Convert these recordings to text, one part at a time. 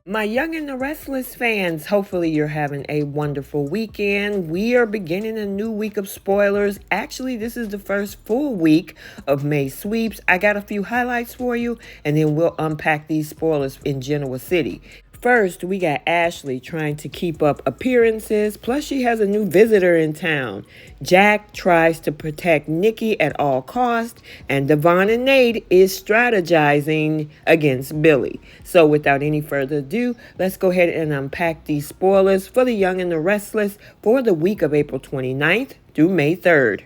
My Young and the Restless fans, hopefully you're having a wonderful weekend. We are beginning a new week of spoilers. Actually, this is the first full week of May sweeps. I got a few highlights for you, and then we'll unpack these spoilers in Genoa City. First, we got Ashley trying to keep up appearances, plus she has a new visitor in town. Jack tries to protect Nikki at all costs, and Devon and Nate is strategizing against Billy. So without any further ado, let's go ahead and unpack these spoilers for The Young and the Restless for the week of April 29th through May 3rd.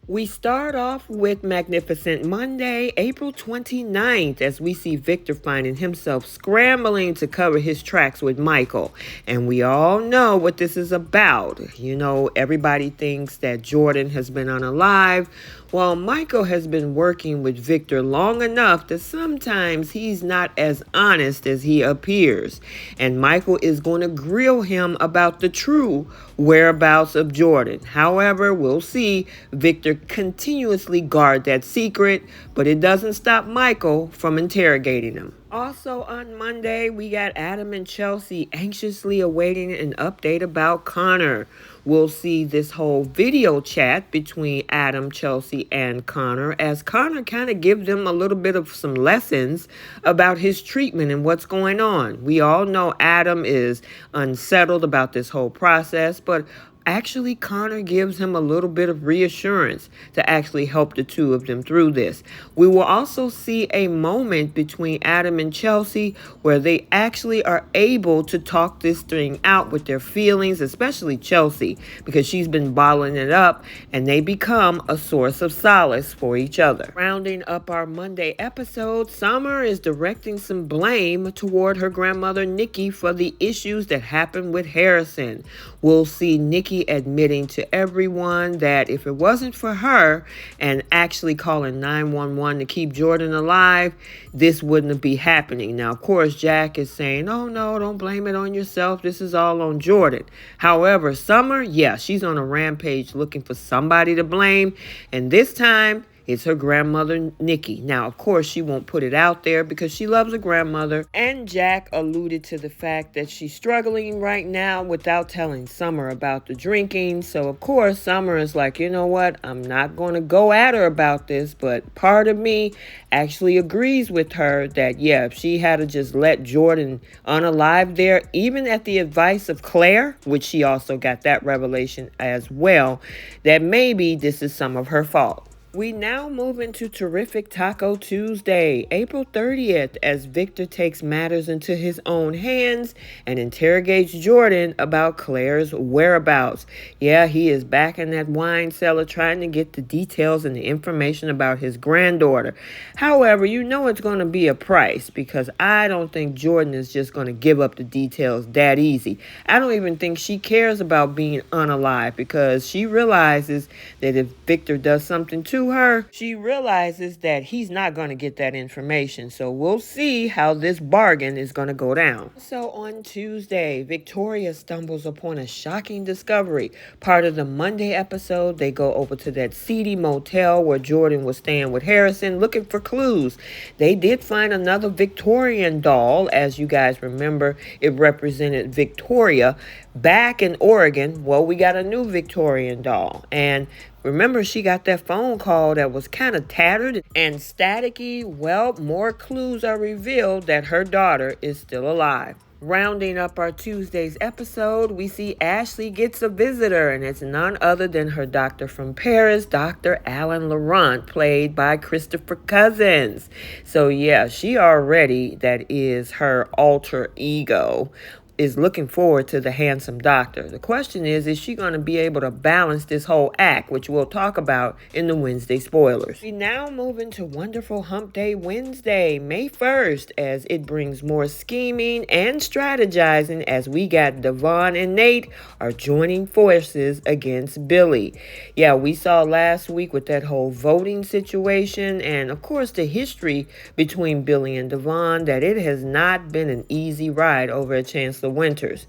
We start off with Magnificent Monday, April 29th, as we see Victor finding himself scrambling to cover his tracks with Michael. And we all know what this is about. You know, everybody thinks that Jordan has been unalive. Well, Michael has been working with Victor long enough that sometimes he's not as honest as he appears. And Michael is going to grill him about the true whereabouts of Jordan. However, we'll see Victor continuously guard that secret, but it doesn't stop Michael from interrogating him. Also on Monday, we got Adam and Chelsea anxiously awaiting an update about Connor. We'll see this whole video chat between Adam, Chelsea, and Connor as Connor kind of gives them a little bit of some lessons about his treatment and what's going on. We all know Adam is unsettled about this whole process, but actually Connor gives him a little bit of reassurance to actually help the two of them through this. We will also see a moment between Adam and Chelsea where they actually are able to talk this thing out with their feelings, especially Chelsea, because she's been bottling it up, and they become a source of solace for each other. Rounding up our Monday episode, Summer is directing some blame toward her grandmother Nikki for the issues that happened with Harrison. We'll see Nikki admitting to everyone that if it wasn't for her and actually calling 911 to keep Jordan alive, this wouldn't be happening. Now, of course, Jack is saying, oh no, don't blame it on yourself. This is all on Jordan. However, Summer, yeah, she's on a rampage looking for somebody to blame. And this time, it's her grandmother, Nikki. Now, of course, she won't put it out there because she loves her grandmother. And Jack alluded to the fact that she's struggling right now without telling Summer about the drinking. So, of course, Summer is like, you know what? I'm not going to go at her about this. But part of me actually agrees with her that, yeah, if she had to just let Jordan unalive there, even at the advice of Claire, which she also got that revelation as well, that maybe this is some of her fault. We now move into Terrific Taco Tuesday, April 30th, as Victor takes matters into his own hands and interrogates Jordan about Claire's whereabouts. Yeah, he is back in that wine cellar trying to get the details and the information about his granddaughter. However, you know it's going to be a price because I don't think Jordan is just going to give up the details that easy. I don't even think she cares about being unalive because she realizes that if Victor does something to her, she realizes that he's not going to get that information. So we'll see how this bargain is going to go down. So on Tuesday, Victoria stumbles upon a shocking discovery. Part of the Monday episode, they go over to that seedy motel where Jordan was staying with Harrison looking for clues. They did find another Victorian doll. As you guys remember, it represented Victoria back in Oregon. Well, we got a new Victorian doll. And remember, she got that phone call that was kind of tattered and staticky. Well, more clues are revealed that her daughter is still alive. Rounding up our Tuesday's episode, we see Ashley gets a visitor, and it's none other than her doctor from Paris, Dr. Alan Laurent, played by Christopher Cousins. So yeah, she already, that is her alter ego, is looking forward to the handsome doctor. The question is she going to be able to balance this whole act, which we'll talk about in the Wednesday spoilers. We now move into Wonderful Hump Day Wednesday, May 1st, as it brings more scheming and strategizing as we got Devon and Nate are joining forces against Billy. Yeah, we saw last week with that whole voting situation and, of course, the history between Billy and Devon that it has not been an easy ride over at Chancellor the Winters.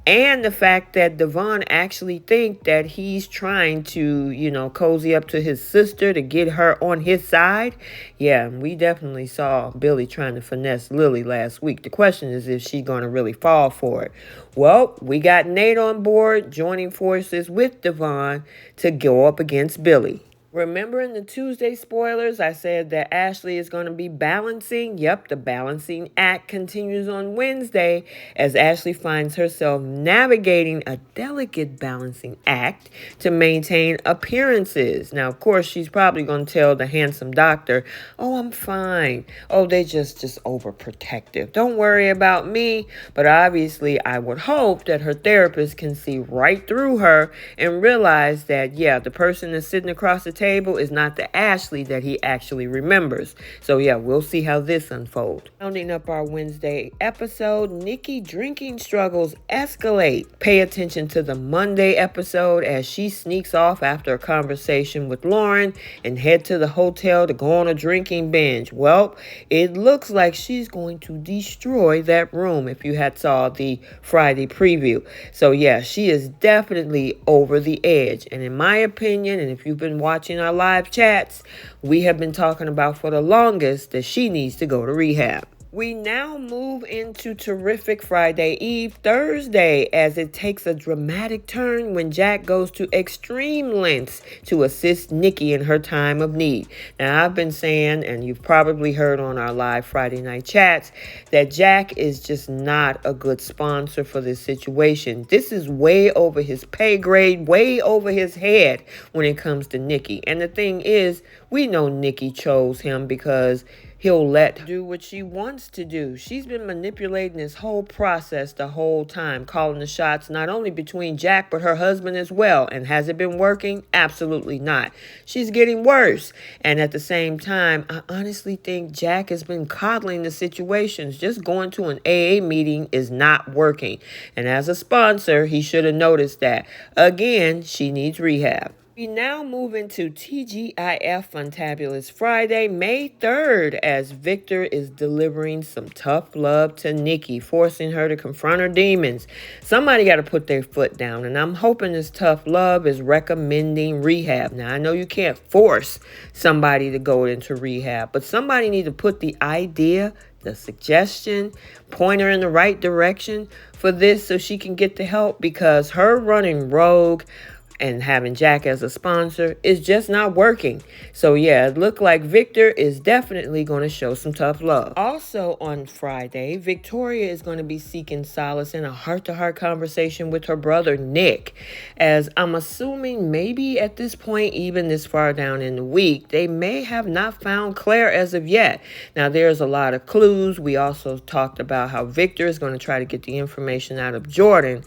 And the fact that Devon actually think that he's trying to, cozy up to his sister to get her on his side. Yeah, we definitely saw Billy trying to finesse Lily last week. The question is if she's going to really fall for it. Well, we got Nate on board, joining forces with Devon to go up against Billy. Remember in the Tuesday spoilers, I said that Ashley is going to be balancing. Yep, the balancing act continues on Wednesday as Ashley finds herself navigating a delicate balancing act to maintain appearances. Now, of course, she's probably going to tell the handsome doctor, oh, I'm fine. Oh, they just overprotective. Don't worry about me. But obviously, I would hope that her therapist can see right through her and realize that, yeah, the person that's sitting across the table is not the Ashley that he actually remembers. So yeah, we'll see how this unfolds. Rounding up our Wednesday episode, Nikki drinking struggles escalate. Pay attention to the Monday episode as she sneaks off after a conversation with Lauren and head to the hotel to go on a drinking binge. Well, it looks like she's going to destroy that room if you had saw the Friday preview. So yeah, she is definitely over the edge. And in my opinion, and if you've been watching our live chats, we have been talking about for the longest that she needs to go to rehab. We now move into terrific Friday Eve Thursday as it takes a dramatic turn when Jack goes to extreme lengths to assist Nikki in her time of need. Now, I've been saying, and you've probably heard on our live Friday night chats, that Jack is just not a good sponsor for this situation. This is way over his pay grade, way over his head when it comes to Nikki. And the thing is, we know Nikki chose him because he'll let her do what she wants to do. She's been manipulating this whole process the whole time, calling the shots not only between Jack but her husband as well. And has it been working? Absolutely not. She's getting worse. And at the same time, I honestly think Jack has been coddling the situations. Just going to an AA meeting is not working. And as a sponsor, he should have noticed that. Again, she needs rehab. We now move into TGIF Funtabulous Friday, May 3rd, as Victor is delivering some tough love to Nikki, forcing her to confront her demons. Somebody got to put their foot down, and I'm hoping this tough love is recommending rehab. Now, I know you can't force somebody to go into rehab, but somebody need to put the idea, the suggestion, point her in the right direction for this so she can get the help, because her running rogue and having Jack as a sponsor is just not working. So yeah, it looked like Victor is definitely going to show some tough love. Also on Friday, Victoria is going to be seeking solace in a heart-to-heart conversation with her brother Nick, as I'm assuming maybe at this point, even this far down in the week, they may have not found Claire as of yet. Now there's a lot of clues. We also talked about how Victor is going to try to get the information out of Jordan.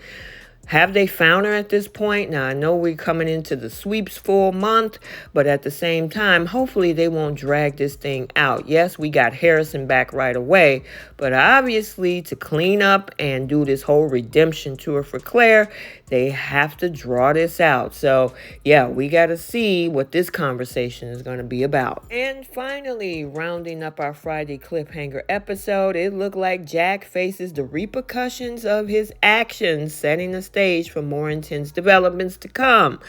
Have they found her at this point? Now, I know we're coming into the sweeps full month, but at the same time, hopefully they won't drag this thing out. Yes, we got Harrison back right away, but obviously to clean up and do this whole redemption tour for Claire, they have to draw this out. So, yeah, we got to see what this conversation is going to be about. And finally, rounding up our Friday cliffhanger episode, it looked like Jack faces the repercussions of his actions, setting the stage for more intense developments to come.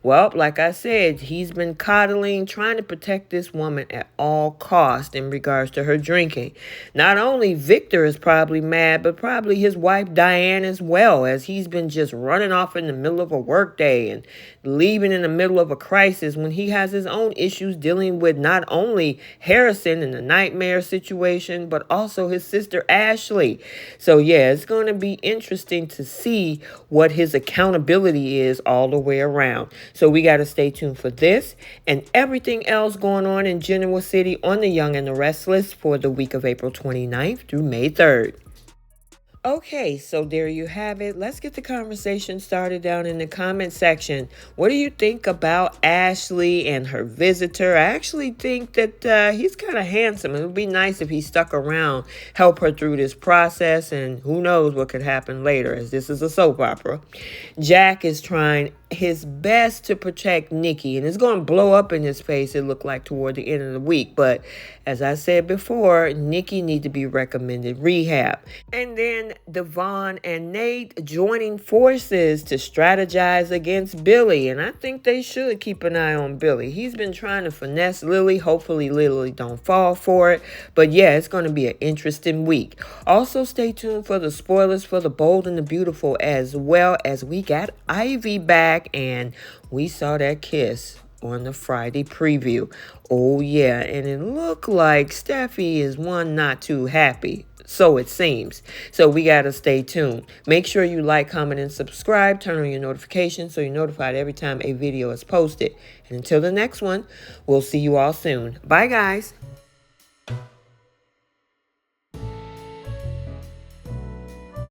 Well, like I said, he's been coddling, trying to protect this woman at all costs in regards to her drinking. Not only Victor is probably mad, but probably his wife Diane as well, as he's been just running off in the middle of a workday and leaving in the middle of a crisis when he has his own issues dealing with not only Harrison and the nightmare situation, but also his sister Ashley. So yeah, it's going to be interesting to see what his accountability is all the way around. So we got to stay tuned for this and everything else going on in Genoa City on The Young and the Restless for the week of April 29th through May 3rd. Okay, so there you have it. Let's get the conversation started down in the comment section. What do you think about Ashley and her visitor? I actually think that he's kind of handsome. It would be nice if he stuck around, help her through this process, and who knows what could happen later, as this is a soap opera. Jack is trying his best to protect Nikki, and it's going to blow up in his face, it looked like, toward the end of the week. But as I said before, Nikki needs to be recommended rehab. And then Devon and Nate joining forces to strategize against Billy. And I think they should keep an eye on Billy. He's been trying to finesse Lily. Hopefully Lily don't fall for it. But yeah, it's going to be an interesting week. Also, stay tuned for the spoilers for The Bold and the Beautiful, as well as we got Ivy back and we saw that kiss on the Friday preview. Oh yeah, and it looked like Steffi is one not too happy. So it seems. So we got to stay tuned. Make sure you like, comment, and subscribe. Turn on your notifications so you're notified every time a video is posted. And until the next one, we'll see you all soon. Bye, guys.